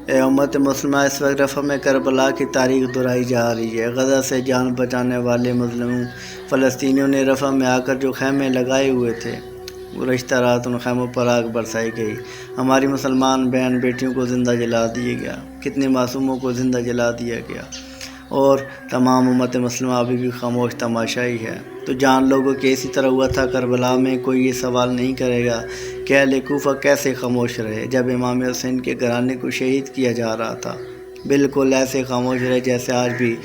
اے امت مسلمہ، اس وقت رفح میں کربلا کی تاریخ دہرائی جا رہی ہے۔ غزہ سے جان بچانے والے مظلوم فلسطینیوں نے رفح میں آ کر جو خیمے لگائے ہوئے تھے، گزشتہ رات ان خیموں پر آگ برسائی گئی۔ ہماری مسلمان بہن بیٹیوں کو زندہ جلا دیا گیا، کتنے معصوموں کو زندہ جلا دیا گیا، اور تمام امت مسلمہ ابھی بھی خاموش تماشائی ہے۔ تو جان لوگوں کہ اسی طرح ہوا تھا کربلا میں، کوئی یہ سوال نہیں کرے گا کہ اہل کوفہ کیسے خاموش رہے جب امام حسین کے گھرانے کو شہید کیا جا رہا تھا۔ بالکل ایسے خاموش رہے جیسے آج بھی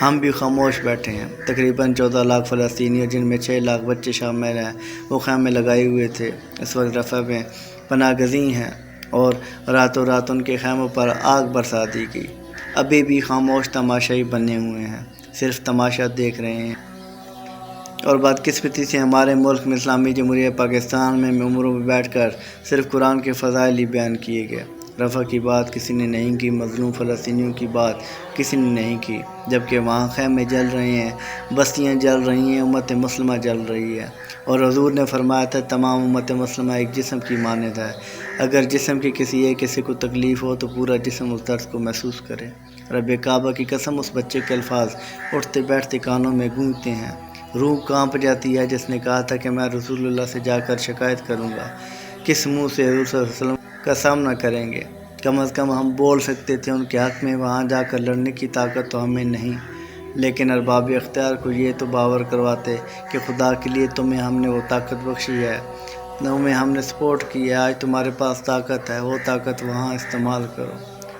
ہم بھی خاموش بیٹھے ہیں۔ تقریباً 14 لاکھ فلسطینی، جن میں 6 لاکھ بچے شامل ہیں، وہ خیمے لگائے ہوئے تھے، اس وقت رفح میں پناہ گزین ہیں، اور راتوں رات ان کے خیموں پر آگ برسا دی گئی۔ ابھی بھی خاموش تماشائی بنے ہوئے ہیں، صرف تماشا دیکھ رہے ہیں۔ اور بدقسمتی سے ہمارے ملک میں اسلامی جمہوریہ پاکستان میں ممبروں میں بیٹھ کر صرف قرآن کے فضائل ہی بیان کیے گئے۔ رفح کی بات کسی نے نہیں کی، مظلوم فلسطینیوں کی بات کسی نے نہیں کی، جبکہ وہاں خیمے جل رہے ہیں، بستیاں جل رہی ہیں، امت مسلمہ جل رہی ہے۔ اور حضور نے فرمایا تھا تمام امت مسلمہ ایک جسم کی مانند ہے، اگر جسم کی کسی ایک حصے کو تکلیف ہو تو پورا جسم اس درد کو محسوس کرے۔ رب کعبہ کی قسم، اس بچے کے الفاظ اٹھتے بیٹھتے کانوں میں گونجتے ہیں، روح کانپ جاتی ہے جس نے کہا تھا کہ میں رسول اللہ سے جا کر شکایت کروں گا۔ کس منہ سے حضور صلی اللہ علیہ وسلم کا سامنا کریں گے؟ کم از کم ہم بول سکتے تھے ان کے حق میں، وہاں جا کر لڑنے کی طاقت تو ہمیں نہیں، لیکن ارباب اختیار کو یہ تو باور کرواتے کہ خدا کے لیے تمہیں ہم نے وہ طاقت بخشی ہے، تمہیں ہم نے سپورٹ کی ہے، آج تمہارے پاس طاقت ہے، وہ طاقت وہاں استعمال کرو۔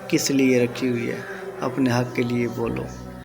کس لیے رکھی ہوئی ہے؟ اپنے حق کے لیے بولو۔